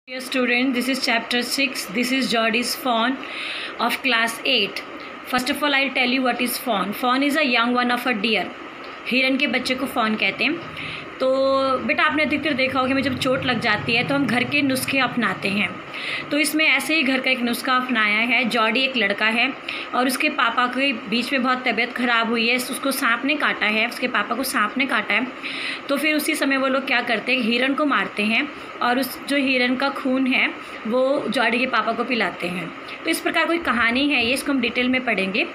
Dear student, this is chapter 6. This is Jordy's fawn of class 8. First of all, I'll tell you what is fawn. Fawn is a young one of a deer. हिरन के बच्चे को fawn कहते हैं। तो बेटा आपने अधिकतर देखा होगा, हमें जब चोट लग जाती है तो हम घर के नुस्खे अपनाते हैं। तो इसमें ऐसे ही घर का एक नुस्खा अपनाया है। जॉडी एक लड़का है और उसके पापा के बीच में बहुत तबीयत ख़राब हुई है, उसको सांप ने काटा है, उसके पापा को सांप ने काटा है। तो फिर उसी समय वो लोग क्या करते हैं, हिरन को मारते हैं और उस जो हिरन का खून है वो जॉडी के पापा को पिलाते हैं। तो इस प्रकार कोई कहानी है, ये इसको हम डिटेल में पढ़ेंगे।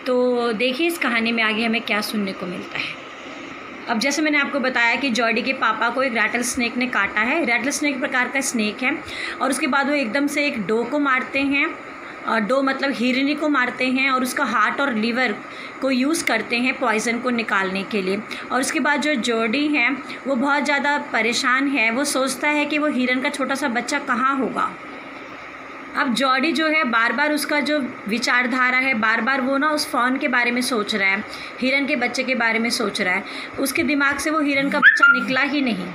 तो देखिए इस कहानी में आगे हमें क्या सुनने को मिलता है। अब जैसे मैंने आपको बताया कि जॉडी के पापा को एक रैटल स्नेक ने काटा है। रैटल स्नेक प्रकार का स्नेक है और उसके बाद वो एकदम से एक डो को मारते हैं, और डो मतलब हिरनी को मारते हैं और उसका हार्ट और लीवर को यूज़ करते हैं पॉइज़न को निकालने के लिए। और उसके बाद जो जॉडी है वो बहुत ज़्यादा परेशान है, वो सोचता है कि वो हिरन का छोटा सा बच्चा कहाँ होगा। अब जॉडी जो है बार बार उसका जो विचारधारा है, बार बार वो ना उस फॉन के बारे में सोच रहा है, हिरन के बच्चे के बारे में सोच रहा है। उसके दिमाग से वो हिरन का बच्चा निकला ही नहीं।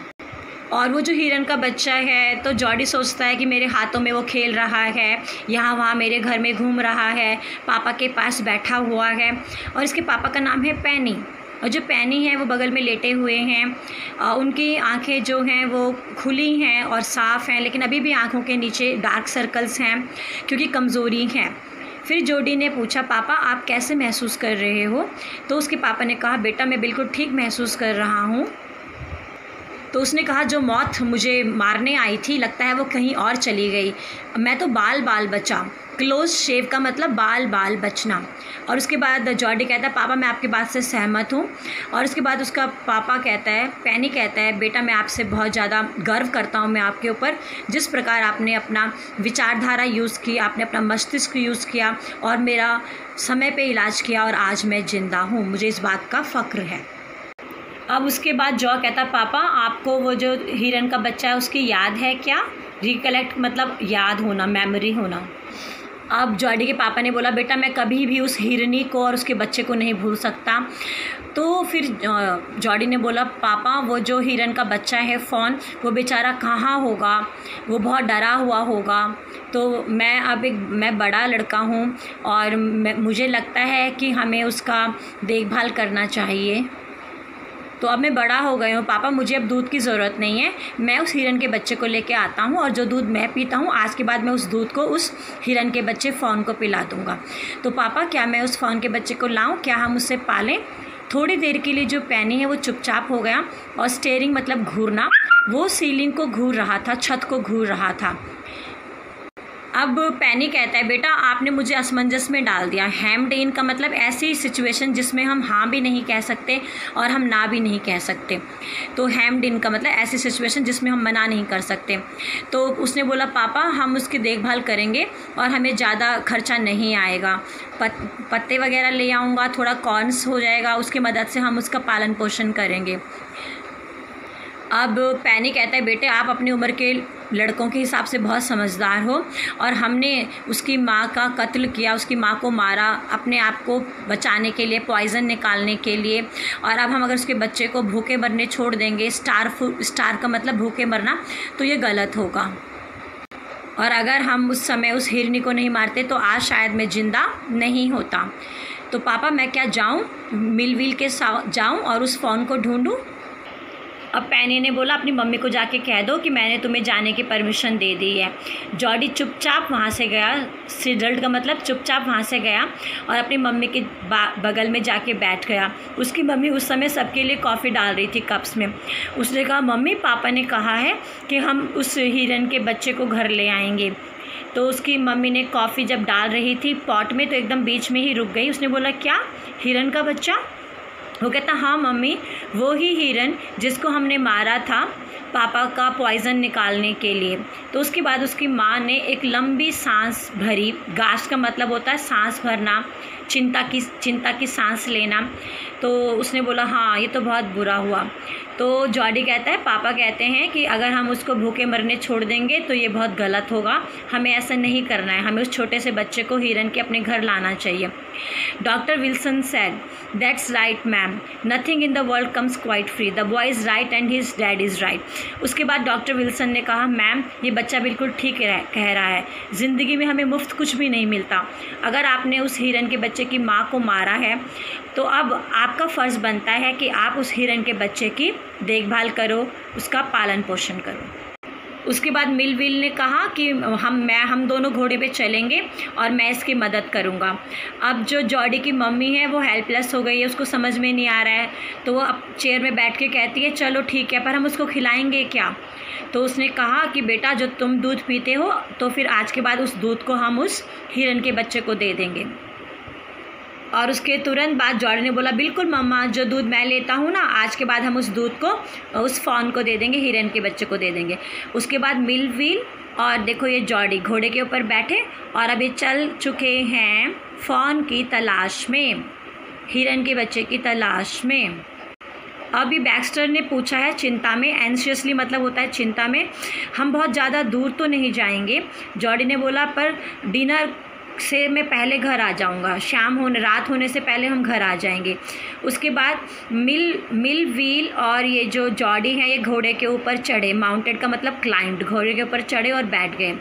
और वो जो हिरन का बच्चा है तो जॉडी सोचता है कि मेरे हाथों में वो खेल रहा है, यहाँ वहाँ मेरे घर में घूम रहा है, पापा के पास बैठा हुआ है। और इसके पापा का नाम है पेनी। और जो पेनी है वो बगल में लेटे हुए हैं, उनकी आंखें जो हैं वो खुली हैं और साफ़ हैं, लेकिन अभी भी आंखों के नीचे डार्क सर्कल्स हैं क्योंकि कमज़ोरी हैं। फिर जॉडी ने पूछा, पापा आप कैसे महसूस कर रहे हो? तो उसके पापा ने कहा, बेटा मैं बिल्कुल ठीक महसूस कर रहा हूँ। तो उसने कहा, जो मौत मुझे मारने आई थी लगता है वो कहीं और चली गई, मैं तो बाल बाल बचा। क्लोज शेव का मतलब बाल बाल बचना। और उसके बाद जॉडी कहता है, पापा मैं आपकी बात से सहमत हूँ। और उसके बाद उसका पापा कहता है, पेनी कहता है, बेटा मैं आपसे बहुत ज़्यादा गर्व करता हूँ मैं आपके ऊपर, जिस प्रकार आपने अपना विचारधारा यूज़ की, आपने अपना मस्तिष्क यूज़ किया और मेरा समय पे इलाज किया और आज मैं ज़िंदा हूँ, मुझे इस बात का फ़ख्र है। अब उसके बाद जॉ कहता, पापा आपको वो जो हिरन का बच्चा है उसकी याद है क्या? रिकलेक्ट मतलब याद होना, मेमोरी होना। अब जॉडी के पापा ने बोला, बेटा मैं कभी भी उस हिरनी को और उसके बच्चे को नहीं भूल सकता। तो फिर जॉडी ने बोला, पापा वो जो हिरन का बच्चा है फॉन, वो बेचारा कहाँ होगा, वो बहुत डरा हुआ होगा। तो मैं बड़ा लड़का हूँ और मुझे लगता है कि हमें उसका देखभाल करना चाहिए। तो अब मैं बड़ा हो गया हूँ पापा, मुझे अब दूध की ज़रूरत नहीं है, मैं उस हिरन के बच्चे को लेके आता हूँ और जो दूध मैं पीता हूँ आज के बाद मैं उस दूध को उस हिरन के बच्चे फॉन को पिला दूँगा। तो पापा क्या मैं उस फॉन के बच्चे को लाऊं, क्या हम उसे पालें? थोड़ी देर के लिए जो पेनी है वो चुपचाप हो गया और स्टेयरिंग मतलब घूरना, वो सीलिंग को घूर रहा था, छत को घूर रहा था। अब पेनी कहता है, बेटा आपने मुझे असमंजस में डाल दिया। हैम्ड इन का मतलब ऐसी सिचुएशन जिसमें हम हाँ भी नहीं कह सकते और हम ना भी नहीं कह सकते। तो हैम्ड इन का मतलब ऐसी सिचुएशन जिसमें हम मना नहीं कर सकते। तो उसने बोला, पापा हम उसकी देखभाल करेंगे और हमें ज़्यादा खर्चा नहीं आएगा, पत्ते वगैरह ले आऊँगा, थोड़ा कॉर्न्स हो जाएगा, उसकी मदद से हम उसका पालन पोषण करेंगे। अब पेनी कहता है, बेटे आप अपनी उम्र के लड़कों के हिसाब से बहुत समझदार हो और हमने उसकी माँ का कत्ल किया, उसकी माँ को मारा अपने आप को बचाने के लिए, पॉइज़न निकालने के लिए। और अब हम अगर उसके बच्चे को भूखे मरने छोड़ देंगे, स्टार का मतलब भूखे मरना, तो ये गलत होगा। और अगर हम उस समय उस हिरनी को नहीं मारते तो आज शायद मैं ज़िंदा नहीं होता। तो पापा मैं क्या जाऊँ, मिलविल के जाऊँ और उस फ़ोन को ढूँढूँ? अब पेनी ने बोला, अपनी मम्मी को जाके कह दो कि मैंने तुम्हें जाने की परमिशन दे दी है। जॉडी चुपचाप वहाँ से गया, सिडल्ड का मतलब चुपचाप वहाँ से गया और अपनी मम्मी के बगल में जाके बैठ गया। उसकी मम्मी उस समय सबके लिए कॉफ़ी डाल रही थी कप्स में। उसने कहा, मम्मी पापा ने कहा है कि हम उस हिरन के बच्चे को घर ले आएंगे। तो उसकी मम्मी ने कॉफ़ी जब डाल रही थी पॉट में तो एकदम बीच में ही रुक गई। उसने बोला, क्या हिरन का बच्चा? वो कहता, हाँ मम्मी वो ही हिरन जिसको हमने मारा था पापा का पॉइज़न निकालने के लिए। तो उसके बाद उसकी माँ ने एक लंबी सांस भरी। गाश का मतलब होता है सांस भरना, चिंता की सांस लेना। तो उसने बोला, हाँ ये तो बहुत बुरा हुआ। तो जॉडी कहता है, पापा कहते हैं कि अगर हम उसको भूखे मरने छोड़ देंगे तो ये बहुत गलत होगा, हमें ऐसा नहीं करना है, हमें उस छोटे से बच्चे को हिरन के अपने घर लाना चाहिए। Doctor Wilson said, that's right ma'am, nothing in the world comes quite free, the boy is right and his dad is right. उसके बाद डॉक्टर विल्सन ने कहा, मैम ये बच्चा बिल्कुल ठीक कह रहा है, ज़िंदगी में हमें मुफ्त कुछ भी नहीं मिलता। अगर आपने उस हिरन के बच्चे की माँ को मारा है तो अब आपका फ़र्ज़ बनता है कि आप उस हिरन के बच्चे की देखभाल करो, उसका पालन पोषण करो। उसके बाद मिलविल ने कहा कि हम दोनों घोड़े पे चलेंगे और मैं इसकी मदद करूँगा। अब जो जॉडी की मम्मी है वो हेल्पलेस हो गई है, उसको समझ में नहीं आ रहा है, तो वो अब चेयर में बैठ के कहती है चलो ठीक है, पर हम उसको खिलाएंगे क्या? तो उसने कहा कि बेटा जो तुम दूध पीते हो तो फिर आज के बाद उस दूध को हम उस हिरन के बच्चे को दे देंगे। और उसके तुरंत बाद जॉडी ने बोला, बिल्कुल मम्मा, जो दूध मैं लेता हूँ ना, आज के बाद हम उस दूध को उस फॉन को दे देंगे, हिरन के बच्चे को दे देंगे। उसके बाद मिलविल और देखो ये जॉडी घोड़े के ऊपर बैठे और अब ये चल चुके हैं फॉन की तलाश में, हिरन के बच्चे की तलाश में। अभी बैक्स्टर ने पूछा है चिंता में, एंशियसली मतलब होता है चिंता में, हम बहुत ज़्यादा दूर तो नहीं जाएंगे। जॉडी ने बोला, पर डिनर से मैं पहले घर आ जाऊंगा, रात होने से पहले हम घर आ जाएंगे। उसके बाद मिलविल और ये जो जॉडी है ये घोड़े के ऊपर चढ़े, माउंटेड का मतलब क्लाइंब्ड, घोड़े के ऊपर चढ़े और बैठ गए।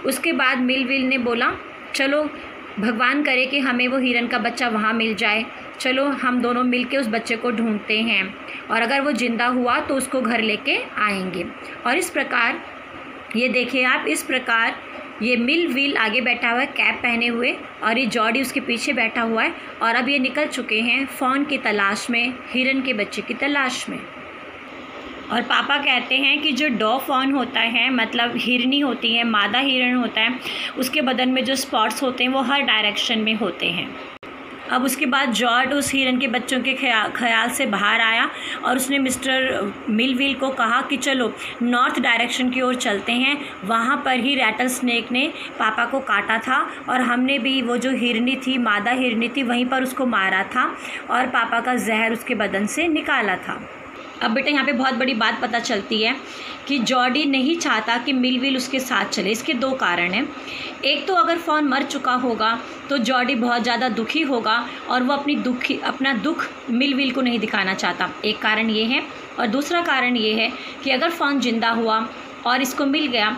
उसके बाद मिलविल ने बोला, चलो भगवान करे कि हमें वो हिरन का बच्चा वहाँ मिल जाए, चलो हम दोनों मिलके उस बच्चे को ढूंढते हैं और अगर वो ज़िंदा हुआ तो उसको घर लेके आएंगे। और इस प्रकार ये देखिए आप, इस प्रकार ये मिलविल आगे बैठा हुआ है कैप पहने हुए और ये जॉडी उसके पीछे बैठा हुआ है और अब ये निकल चुके हैं फॉन की तलाश में, हिरन के बच्चे की तलाश में। और पापा कहते हैं कि जो डॉ फॉन होता है, मतलब हिरनी होती है, मादा हिरन होता है, उसके बदन में जो स्पॉट्स होते हैं वो हर डायरेक्शन में होते हैं। अब उसके बाद जॉर्ज उस हिरन के बच्चों के ख्याल से बाहर आया और उसने मिस्टर मिलविल को कहा कि चलो नॉर्थ डायरेक्शन की ओर चलते हैं, वहाँ पर ही रैटल स्नेक ने पापा को काटा था और हमने भी वो जो हिरनी थी, मादा हिरनी थी, वहीं पर उसको मारा था और पापा का जहर उसके बदन से निकाला था। अब बेटा यहाँ पे बहुत बड़ी बात पता चलती है कि जॉडी नहीं चाहता कि मिलविल उसके साथ चले। इसके दो कारण हैं। एक तो अगर फॉन मर चुका होगा तो जॉडी बहुत ज़्यादा दुखी होगा और वो अपना दुख मिलविल को नहीं दिखाना चाहता, एक कारण ये है। और दूसरा कारण ये है कि अगर फॉन जिंदा हुआ और इसको मिल गया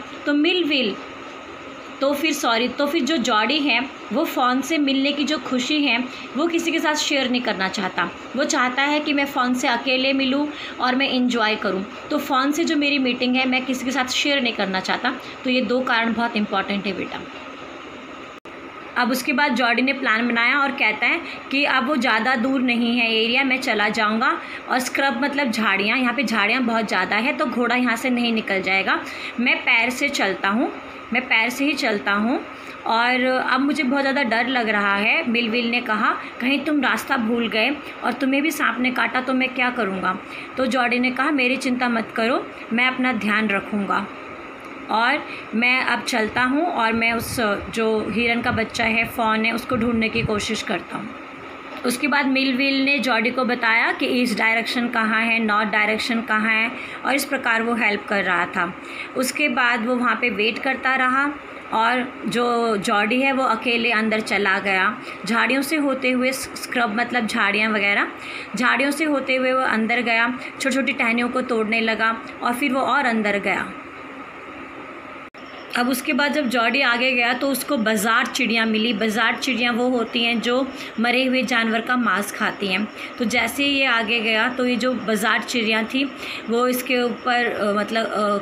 तो फिर जो जॉडी है वो फॉन से मिलने की जो खुशी है वो किसी के साथ शेयर नहीं करना चाहता। वो चाहता है कि मैं फ़ॉन से अकेले मिलूं और मैं इंजॉय करूं। तो फ़ॉन से जो मेरी मीटिंग है मैं किसी के साथ शेयर नहीं करना चाहता। तो ये दो कारण बहुत इंपॉर्टेंट है बेटा। अब उसके बाद जॉडी ने प्लान बनाया और कहता है कि अब वो ज़्यादा दूर नहीं है एरिया, मैं चला जाऊंगा और स्क्रब मतलब झाड़ियाँ, यहाँ पे झाड़ियाँ बहुत ज़्यादा है तो घोड़ा यहाँ से नहीं निकल जाएगा। मैं पैर से ही चलता हूँ और अब मुझे बहुत ज़्यादा डर लग रहा है। मिलविल ने कहा, कहीं तुम रास्ता भूल गए और तुम्हें भी सांप ने काटा तो मैं क्या करूँगा? तो जॉडी ने कहा, मेरी चिंता मत करो, मैं अपना ध्यान रखूँगा और मैं अब चलता हूँ और मैं उस जो हिरन का बच्चा है, फॉन है, उसको ढूंढने की कोशिश करता हूँ। उसके बाद मिलविल ने जॉडी को बताया कि ईस्ट डायरेक्शन कहाँ है, नॉर्थ डायरेक्शन कहाँ है और इस प्रकार वो हेल्प कर रहा था। उसके बाद वो वहाँ पे वेट करता रहा और जो जॉडी है वो अकेले अंदर चला गया। झाड़ियों से होते हुए, स्क्रब मतलब झाड़ियाँ वगैरह, झाड़ियों से होते हुए वो अंदर गया, छोटी छोटी टहनियों को तोड़ने लगा और फिर वो और अंदर गया। अब उसके बाद जब जॉडी आगे गया तो उसको बाज़ार चिड़ियाँ मिली। बाज़ार चिड़ियाँ वो होती हैं जो मरे हुए जानवर का मांस खाती हैं। तो जैसे ही ये आगे गया तो ये जो बाज़ार चिड़ियाँ थी वो इसके ऊपर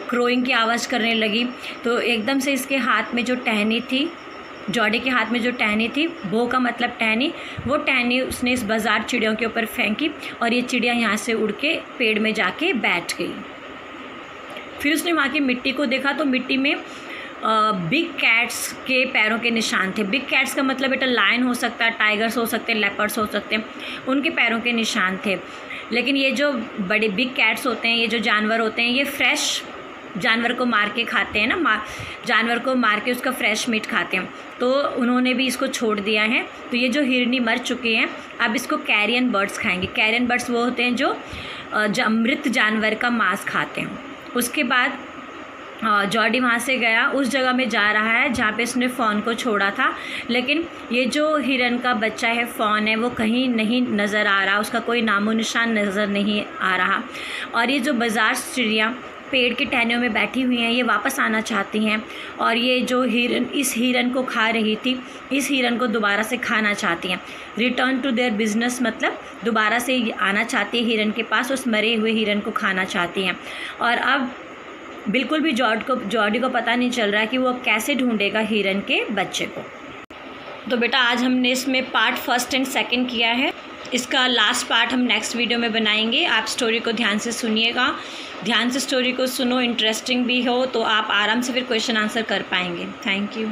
क्रोइंग की आवाज़ करने लगी। तो एकदम से इसके हाथ में जो टहनी थी, जॉडी के हाथ में जो टहनी थी, बो का मतलब टहनी, वो टहनी उसने इस बाज़ार चिड़ियों के ऊपर फेंकी और ये चिड़िया यहाँ से उड़ के पेड़ में जाके बैठ गई। फिर उसने वहाँ की मिट्टी को देखा तो मिट्टी में बिग कैट्स के पैरों के निशान थे। बिग कैट्स का मतलब बेटा लायन हो सकता है, टाइगर्स हो सकते हैं, लेपर्ड्स हो सकते हैं, उनके पैरों के निशान थे। लेकिन ये जो बड़े बिग कैट्स होते हैं, ये जो जानवर होते हैं, ये फ्रेश जानवर को मार के खाते हैं ना, जानवर को मार के उसका फ्रेश मीट खाते हैं। तो उन्होंने भी इसको छोड़ दिया है। तो ये जो हिरनी मर चुके हैं, अब इसको कैरियन बर्ड्स खाएंगे। कैरियन बर्ड्स वो होते हैं जो मृत जानवर का मांस खाते हैं। उसके बाद जॉर्डी वहाँ से गया, उस जगह में जा रहा है जहाँ पे इसने फ़ॉन को छोड़ा था, लेकिन ये जो हिरन का बच्चा है फ़ॉन है वो कहीं नहीं नज़र आ रहा, उसका कोई नामो निशान नज़र नहीं आ रहा। और ये जो बाज़ार चिड़िया पेड़ के टहनियों में बैठी हुई हैं ये वापस आना चाहती हैं, और ये जो हिरन इस हिरन को खा रही थी इस हिरन को दोबारा से खाना चाहती हैं। रिटर्न टू देयर बिजनेस मतलब दोबारा से आना चाहती है हिरन के पास, उस मरे हुए हिरन को खाना चाहती हैं। और अब बिल्कुल भी जॉर्डी को पता नहीं चल रहा है कि वो कैसे ढूंढेगा हिरन के बच्चे को। तो बेटा आज हमने इसमें पार्ट 1 और 2 किया है, इसका लास्ट पार्ट हम नेक्स्ट वीडियो में बनाएंगे। आप स्टोरी को ध्यान से सुनिएगा, ध्यान से स्टोरी को सुनो, इंटरेस्टिंग भी हो तो आप आराम से फिर क्वेश्चन आंसर कर पाएंगे। Thank you.